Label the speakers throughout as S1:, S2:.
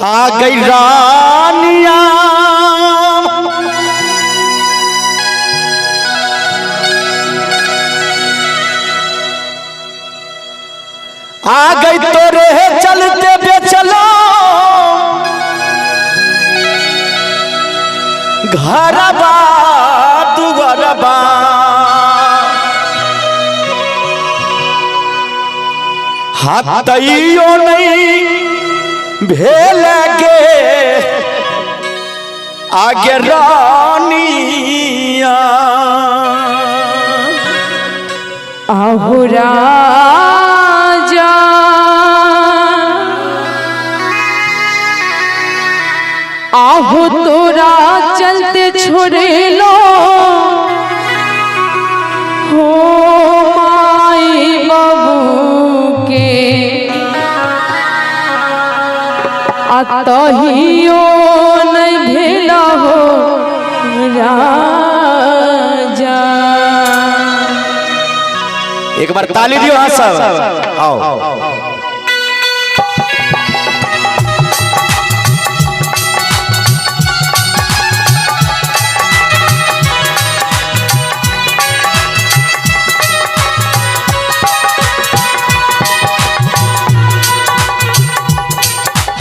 S1: आ गई रानिया आ गई तोरे चलते बेचलो घरबा दुआरबा हाथइयो नहीं भेल के आगे रानिया
S2: आहु राजा आहु तोरा चलते छोड़े लो हो माई बाबू के अतहियो नहीं भेला हो राजा।
S1: एक बार ताली दियो। हाँ सब आओ।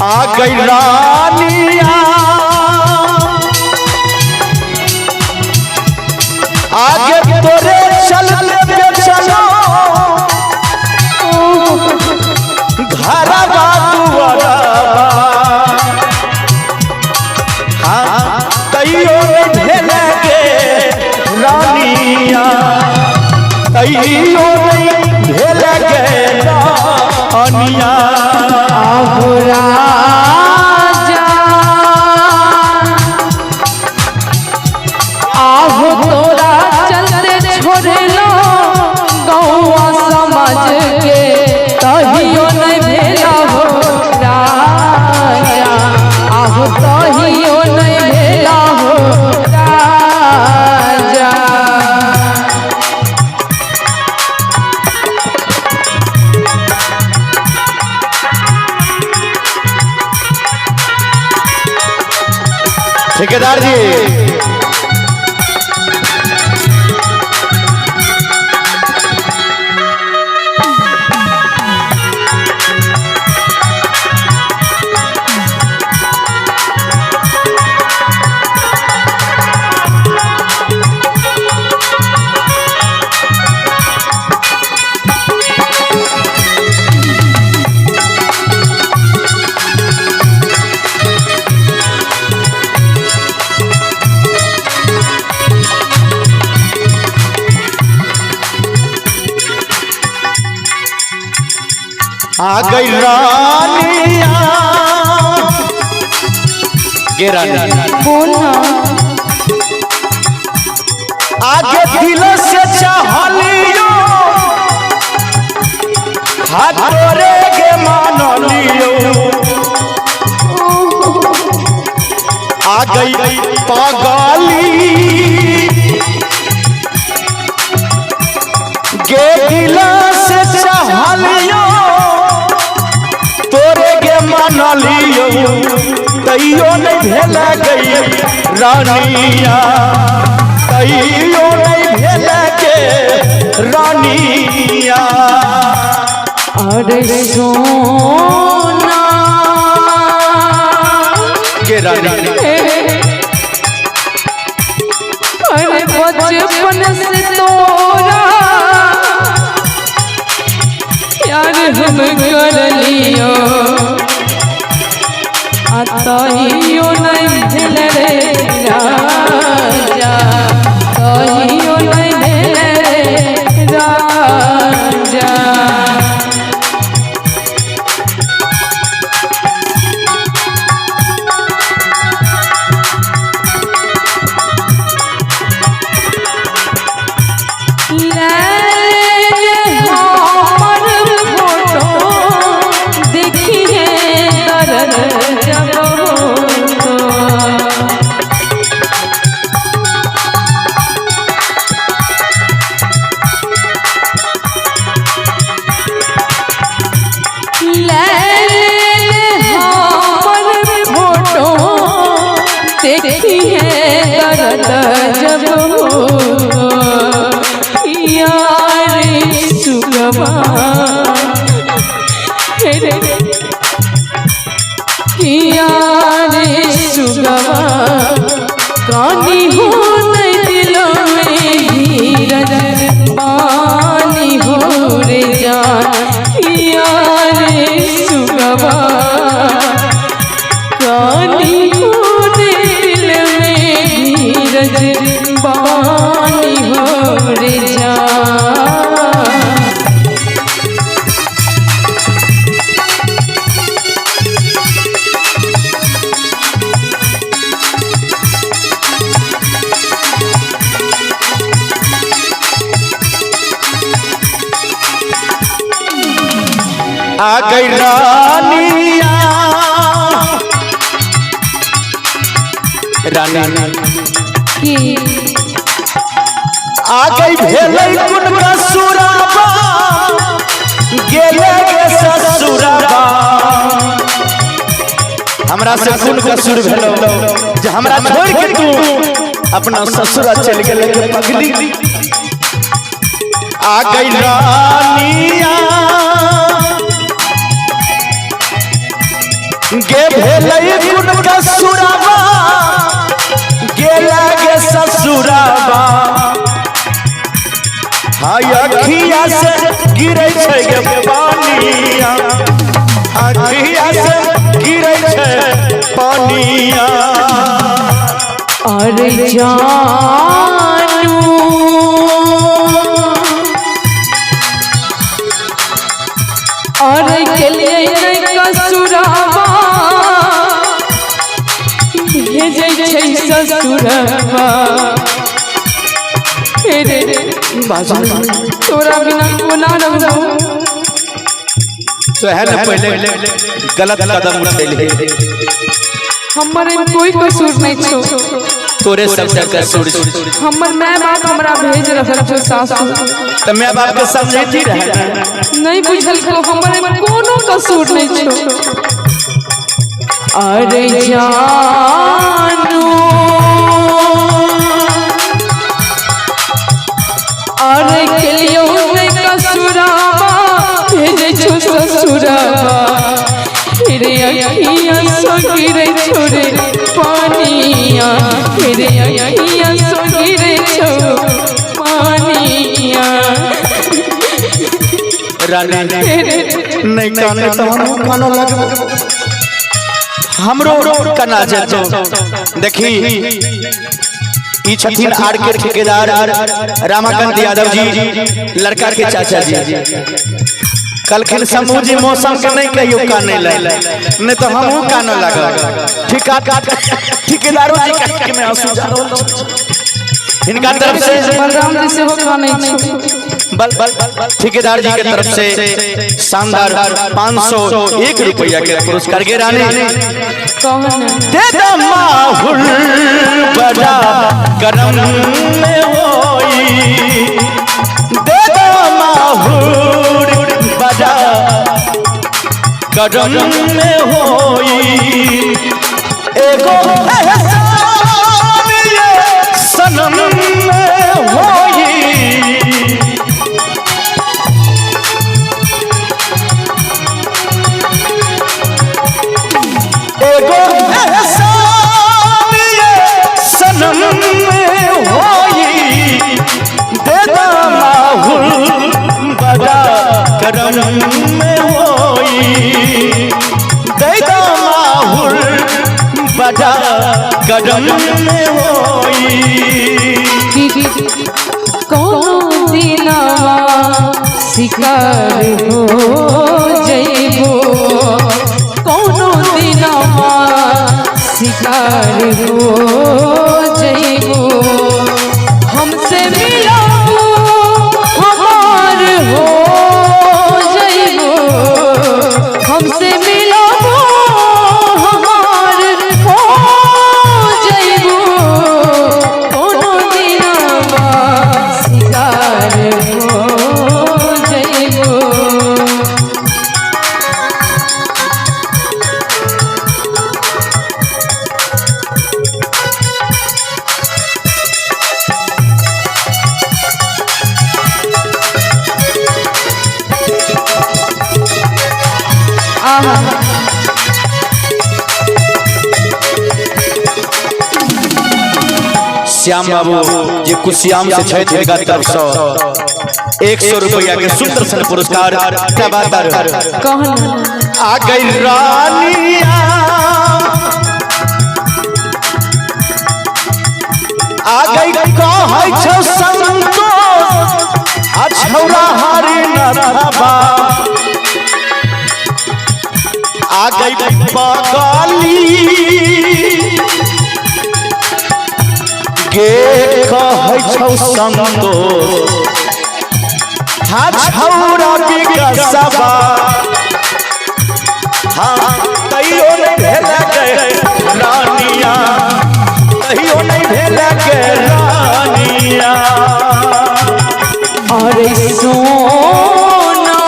S1: आ गई रानिया आगे तोरे चलते बेचलो घरबा दुआरबा हाँ तैयो भेल के रानिया तैयो भेल के रानिया।
S2: आहु राजा आहु तोरा चलते छोड़े लो गौआ समाज के तहियो नहीं भेला हो राजा। आहु तहियो नहीं भेला हो राजा।
S1: ठेकेदार जी आ गई रानिया गे रानी
S2: बोला
S1: आगे दिल से चाहलियो हाथ तोरे के मान लियो आ गई पागली गे दिल से चाहलियो तोरे के मान लियो तैयो नहीं भेल गई रानिया तैयो नहीं भेल के रानिया।
S2: अरे सोना
S1: के रानी
S2: अरे बचपन से तोरा यार हम कर लियो अतहियो नहीं भेल रे राजा। तहियो नहीं भेल रे राजा। देखिए दर्द जब देखी है दर्द जब होगा यार सुगवा यार सुगवा कानी हो दिलों में धीरज पानी हो रे जान यार सुगवा कानी हो दिल में धीरज पानी हो रे जान।
S1: आ गई रानिया रानी आ गई भेलै कुन का सुराबा गेले के ससुराबा हमरा से कुन का सुर भेलो जे हमरा छोड़ के तू अपना ससुरा चल गेले के पगली। आ गई रानिया गे भेलै कुन का सुराबा गेला गे ससुराबा हाय अखिया से गिरै छै गे पानिया अखिया से गिरै छै पानिया।
S2: अरे जानू अरे के लिए कसुराबा भेजै छै ससुरबा रे बाजू तोरा बिना कोना रहू
S1: तो है ना पहले गलत कदम उठैले
S2: हमर कोई कसूर नहीं छो
S1: तोरे सब कसूर
S2: हमर माय बाप हमरा भेज रहल छो सासुर
S1: त माय बाप के समझैती रहे
S2: नहीं बुझल को हमर कोनो कसूर नहीं छो। अरे जानू अरे के लियो नहीं कसूराबा भेजे छो ससुराबा रे अखिया सो गिरे छोरे पानिया रे अखिया सो गिरे छो पानिया।
S1: रानी नहीं काने तो हम कानो लगबो हमरो कना जेतो देखी ई छथिन आर के ठेकेदार रामाकांत यादव जी लड़का के चाचा जी कलखिन समूह जी मौसम के नहीं कहियो काने ले नहीं तो हमहू कानो लगा ठेकेदारों जी के में आंसू जा इनका तरफ से
S2: बलराम जी से हो काने छो
S1: ठेकेदार जी के तरफ से शानदार 501 रुपया के पुरस्कार के रानी दे द माहुल बड़ा करम में होई दे द माहुल बड़ा करम में होई एगो एहसान ये सनम में होई एगो एहसान ये सनम में होई दे द माहुल बड़ा करम में होई दे द माहुल बड़ा करम में होई।
S2: कौन दिनवा शिकार हो जइबो कौनो दिनवा शिकार हो जइबो हमसे मिलाबो हमार हो जइबो हमसे मिलाबो हमार हो जइबो कौनो दिनवा शिकार हो जइबो।
S1: श्याम बाबू जे कुश्याम से छै दुर्गा तरफ से 100 रुपया के सुंदर सन पुरस्कार तबादर आ गई रानिया आ गई कहै छौ संतोष आ छौरा हारी नथबा आ गई बगाली गे कहै छौ संतोष हाँ छौरा विकसबा हाँ तैयो नहीं भेला के रानिया तैयो नहीं भेला के रानिया
S2: अरे सोना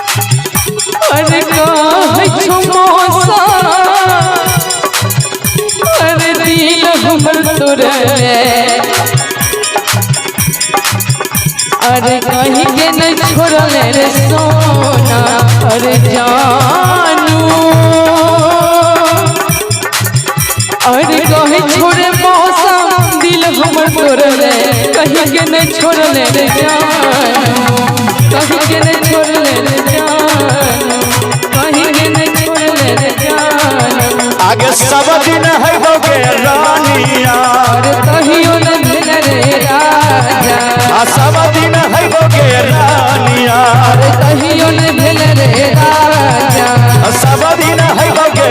S2: अरे कहै छौ मौसा अरे दिल हमर तोरे अरे कहीं के न छोड़ले रे सोना अरे जानू अरे कहीं छोड़े मौसम दिल हमर तोड़ले कहीं के न छोड़ले रे जानू कहीं के न छोड़ले रे जानू कहीं के न छोड़ले रे जानू
S1: आगे सब दिन है दोगे रानिया
S2: अरे कहियो न मिल रे राजा
S1: सब दिन है दोगे रानिया
S2: अरे कहियो न मिल रे राजा
S1: सब दिन है दोगे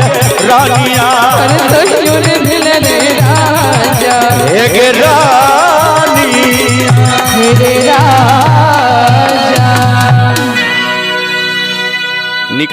S1: रानिया
S2: अरे कहियो न मिल रे राजा
S1: एक